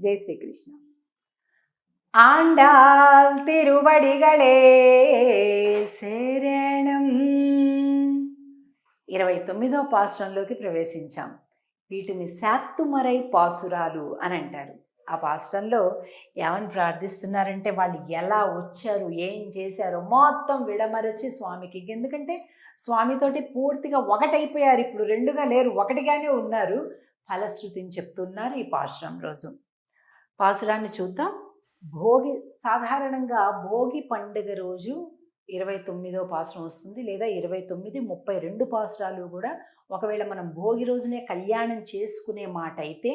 జై శ్రీకృష్ణ. ఆండాల్ తిరువడిగళే శరణం. 29వ పాసురంలోకి ప్రవేశించాం. వీటిని శాత్తుమరై పాసురాలు అని అంటారు. ఆ పాసురంలో ఏమని ప్రార్థిస్తున్నారంటే వాళ్ళు ఎలా వచ్చారు, ఏం చేశారో మొత్తం విడమరచి స్వామికి, ఎందుకంటే స్వామితోటి పూర్తిగా ఒకటైపోయారు. ఇప్పుడు రెండుగా లేరు, ఒకటిగానే ఉన్నారు. ఫలశ్రుతిని చెప్తున్నారు ఈ పాసురం రోజు. పాసురాన్ని చూద్దాం. భోగి, సాధారణంగా భోగి పండుగ రోజు 29వ పాసురం వస్తుంది, లేదా 29, 32 పాసురాలు కూడా. ఒకవేళ మనం భోగి రోజునే కళ్యాణం చేసుకునే మాట అయితే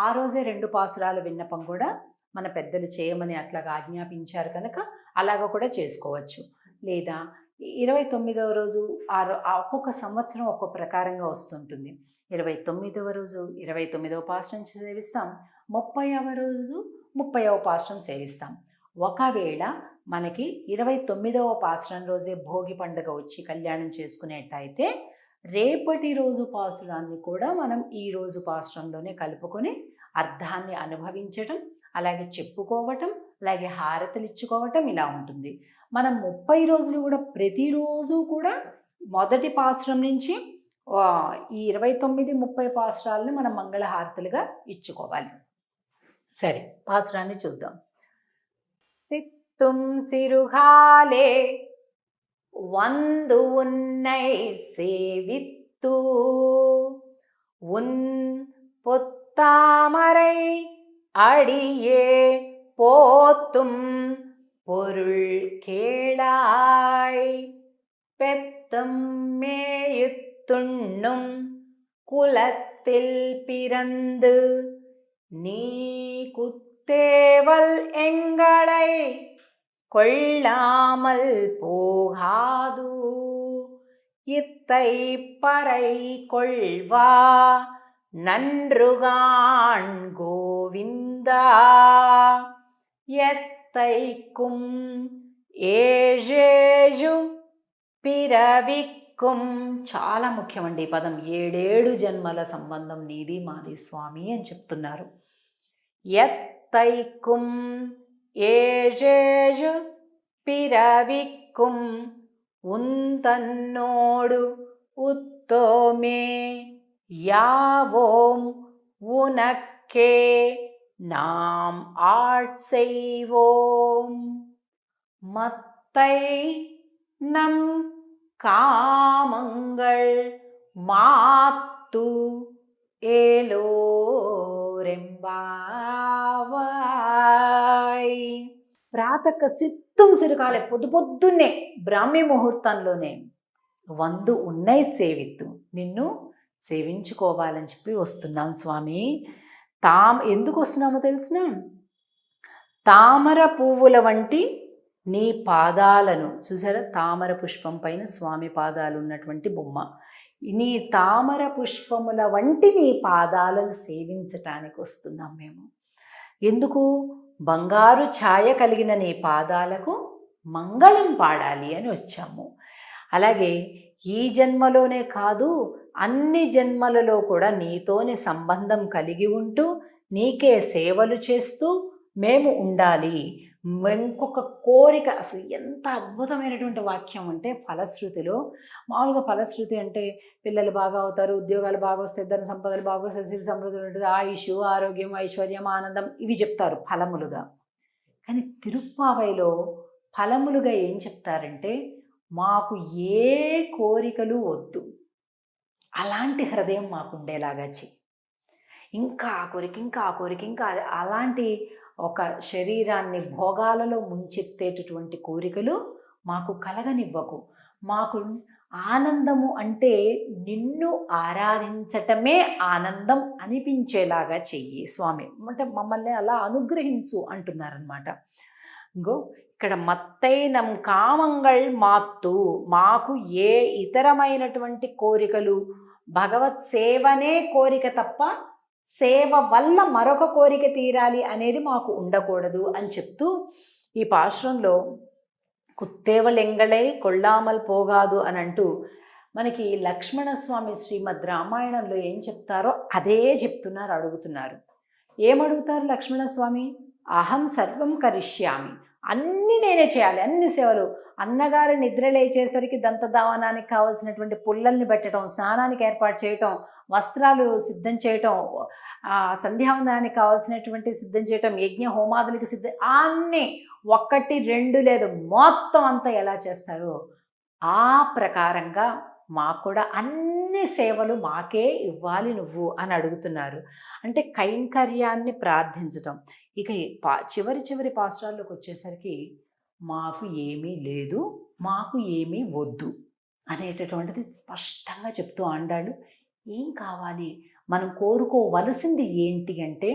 ఆ రోజే 2 పాసురాల విన్నపం కూడా మన పెద్దలు చేయమని అట్లాగా ఆజ్ఞాపించారు కనుక అలాగ కూడా చేసుకోవచ్చు. లేదా 29వ రోజు ఒక్కొక్క సంవత్సరం ఒక్కొక్క ప్రకారంగా వస్తుంటుంది. 29వ రోజు 29వ పాసురం సేవిస్తాం, 30వ రోజు 30వ పాసురం సేవిస్తాం. ఒకవేళ మనకి 29వ పాసురం రోజే భోగి పండుగ వచ్చి కళ్యాణం చేసుకునేట్టయితే రేపటి రోజు పాసురాన్ని కూడా మనం ఈ రోజు పాసురంలోనే కలుపుకొని అర్థాన్ని అనుభవించటం, అలాగే చెప్పుకోవటం, అలాగే హారతలు ఇచ్చుకోవటం ఇలా ఉంటుంది. మనం 30 రోజులు కూడా ప్రతిరోజు కూడా మొదటి పాసురం నుంచి ఈ 29, 30 పాసురాలను మనం మంగళహారతులుగా ఇచ్చుకోవాలి. సరే, పాసురాన్ని చూద్దాం. సిత్తుం సిరుగాలే వందు ఉన్నై సేవిత్తు ఉన్ பொத்தாமரை அடியே போத்தும் பொருள் கேளாய் பெத்தும் மேயுத்துண்ணும் குலத்தில் பிறந்து நீ குத்தேவல் எங்களை கொள்ளாமல் போகாது இத்தை பறை கொள்வா நன்றுகான் கோவிந்தா எத்தைக்கும் ఏజేజు పిరవిక్కుం. చాలా ముఖ్యమండి ఈ పదం. 7 జన్మల సంబంధం నీది మాది స్వామి అని చెప్తున్నారు. ఎత్తైకుం ఏజేజు పిరవిక్కుం உந்தன்னோடு உத்தோமே யாவோம் உனக்கே நாம் ஆட்செய்வோம் மத்தை நம் காமங்கள் மாத்து ఏలోరెంబావాయ్. ప్రాతక సిత్తుం సిరుకాలే, పొద్దున్నే బ్రాహ్మీ ముహూర్తంలోనే వందు ఉన్నై సేవిత్తు, నిన్ను సేవించుకోవాలని చెప్పి వస్తున్నాం స్వామి. ఎందుకు వస్తున్నామో తెలిసిన, తామర పువ్వుల వంటి నీ పాదాలను చూసారా, తామర పుష్పం పైన స్వామి పాదాలు ఉన్నటువంటి బొమ్మ. నీ తామర పుష్పముల వంటి నీ పాదాలను సేవించటానికి వస్తున్నాం మేము. ఎందుకు? బంగారు ఛాయ కలిగిన నీ పాదాలకు మంగళం పాడాలి అని వచ్చాము. అలాగే ఈ జన్మలోనే కాదు, అన్ని జన్మలలో కూడా నీతోని సంబంధం కలిగి ఉంటూ నీకే సేవలు చేస్తూ మేము ఉండాలి. ఇంకొక కోరిక, అసలు ఎంత అద్భుతమైనటువంటి వాక్యం అంటే ఫలశ్రుతిలో. మామూలుగా ఫలశ్రుతి అంటే పిల్లలు బాగా అవుతారు, ఉద్యోగాలు బాగా వస్తాయి, ధన సంపదలు బాగా వస్తాయి, సిరి సమృద్ధి ఉంటుంది, ఆయుష్, ఆరోగ్యం, ఐశ్వర్యం, ఆనందం, ఇవి చెప్తారు ఫలములుగా. కానీ తిరుప్పావైలో ఫలములుగా ఏం చెప్తారంటే, మాకు ఏ కోరికలు వద్దు, అలాంటి హృదయం మాకు ఉండేలాగా చెయ్యి. ఇంకా ఆ కోరిక, ఇంకా ఆ కోరిక, ఇంకా అలాంటి ఒక శరీరాన్ని భోగాలలో ముంచెత్తేటటువంటి కోరికలు మాకు కలగనివ్వకు. మాకు ఆనందము అంటే నిన్ను ఆరాధించటమే ఆనందం అనిపించేలాగా చెయ్యి స్వామి. అంటే మమ్మల్ని అలా అనుగ్రహించు అంటున్నారనమాట. ఇంకో ఇక్కడ మత్తైనం కామంగళ్ మాత్తు, మాకు ఏ ఇతరమైనటువంటి కోరికలు, భగవత్ సేవనే కోరిక తప్ప సేవ వల్ల మరొక కోరిక తీరాలి అనేది మాకు ఉండకూడదు అని చెప్తూ ఈ పాశ్రంలో కుత్తేవలెంగళై కొళ్ళామల్ పోగాదు అని అంటూ మనకి లక్ష్మణస్వామి శ్రీమద్ రామాయణంలో ఏం చెప్తారో అదే చెప్తున్నారు, అడుగుతున్నారు. ఏమడుగుతారు లక్ష్మణస్వామి? అహం సర్వం కరిష్యామి, అన్నీ నేనే చేయాలి, అన్ని సేవలు. అన్నగారు నిద్ర లేచేసరికి దంతధావనానికి కావాల్సినటువంటి పుల్లల్ని పెట్టడం, స్నానానికి ఏర్పాటు చేయటం, వస్త్రాలు సిద్ధం చేయటం, సంధ్యావందనానికి కావాల్సినటువంటి సిద్ధం చేయటం, యజ్ఞ హోమాదులకి సిద్ధం, అన్నీ ఒకటి రెండు లేదు, మొత్తం అంతా ఎలా చేస్తారో ఆ ప్రకారంగా మాకు కూడా అన్ని సేవలు మాకే ఇవ్వాలి నువ్వు అని అడుగుతున్నారు. అంటే కైంకర్యాన్ని ప్రార్థించటం. ఇక చివరి పాసురాల్లోకి వచ్చేసరికి మాకు ఏమీ లేదు, మాకు ఏమీ వద్దు అనేటటువంటిది స్పష్టంగా చెప్తూ ఆండాళ్ళు. ఏం కావాలి, మనం కోరుకోవలసింది ఏంటి అంటే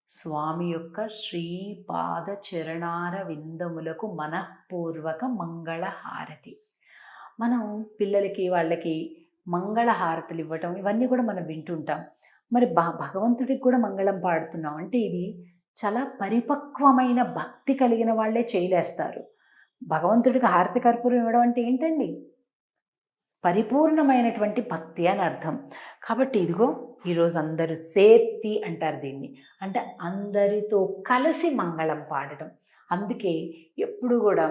స్వామి యొక్క శ్రీపాద చరణార విందములకు మనఃపూర్వక మంగళహారతి. మనం పిల్లలకి వాళ్ళకి మంగళహారతులు ఇవ్వటం ఇవన్నీ కూడా మనం వింటుంటాం. మరి భగవంతుడికి కూడా మంగళం పాడుతున్నాం అంటే ఇది చాలా పరిపక్వమైన భక్తి కలిగిన వాళ్ళే చేయలేస్తారు. భగవంతుడికి హారతి కర్పూరం ఇవ్వడం అంటే ఏంటండి? పరిపూర్ణమైనటువంటి భక్తి అని అర్థం. కాబట్టి ఇదిగో ఈరోజు అందరూ సేర్తి అంటారు దీన్ని, అంటే అందరితో కలిసి మంగళం పాడటం. అందుకే ఎప్పుడు కూడా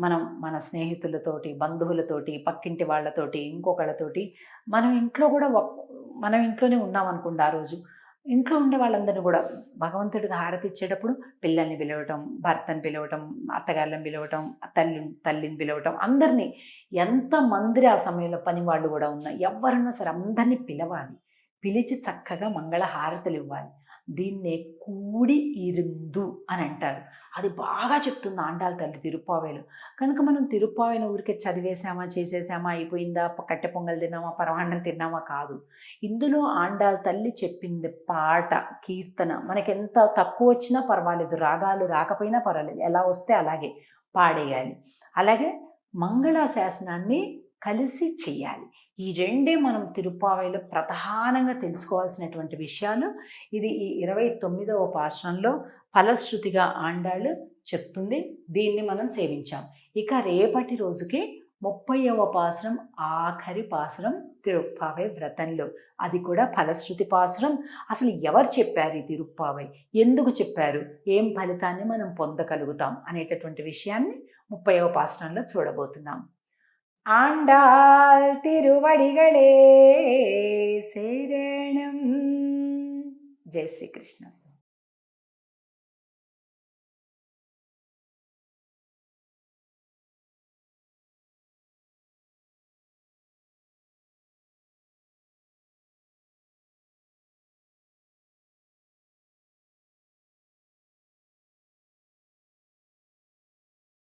మనం మన స్నేహితులతోటి, బంధువులతోటి, పక్కింటి వాళ్ళతోటి, ఇంకొకళ్ళతోటి మనం ఇంట్లోనే ఉన్నామనుకోండి, ఆ రోజు ఇంట్లో ఉండే వాళ్ళందరినీ కూడా భగవంతుడికి హారతి ఇచ్చేటప్పుడు పిల్లల్ని పిలవటం, భర్తని పిలవటం, అత్తగారులను పిలవటం, తల్లిని పిలవటం, అందరినీ ఎంతమంది ఆ సమయంలో పని వాళ్ళు కూడా ఉన్నా ఎవరన్నా సరే అందరినీ పిలవాలి. పిలిచి చక్కగా మంగళ హారతులు ఇవ్వాలి. దీన్నే కూడి ఇరుందు అని అంటారు. అది బాగా చెప్తుంది ఆండాళ్ళ తల్లి తిరుప్పావేలు. కనుక మనం తిరుప్పావేలు ఊరికే చదివేసామా, చేసేసామా, అయిపోయిందా, కట్టె పొంగల్ తిన్నామా, పరమాన్నం తిన్నామా కాదు. ఇందులో ఆండాళ్ళ తల్లి చెప్పింది పాట, కీర్తన మనకెంత తక్కువ వచ్చినా పర్వాలేదు, రాగాలు రాకపోయినా పర్వాలేదు, ఎలా వస్తే అలాగే పాడేయాలి. అలాగే మంగళాశాసనాన్ని కలిసి చెయ్యాలి. ఈ రెండే మనం తిరుప్పావైలో ప్రధానంగా తెలుసుకోవాల్సినటువంటి విషయాలు. ఇది ఈ 29వ పాశ్రంలో ఫలశ్రుతిగా ఆండాళ్ళు చెప్తుంది. దీన్ని మనం సేవించాం. ఇక రేపటి రోజుకి 30వ పాసురం, ఆఖరి పాసురం తిరుప్పావై వ్రతంలో. అది కూడా ఫలశ్రుతి పాసురం. అసలు ఎవరు చెప్పారు ఈ తిరుప్పావై, ఎందుకు చెప్పారు, ఏం ఫలితాన్ని మనం పొందగలుగుతాం అనేటటువంటి విషయాన్ని 30వ పాసురంలో చూడబోతున్నాం. ஆண்டாள் திருவடிகளே சரணம். ஜெய் ஸ்ரீ கிருஷ்ணன்.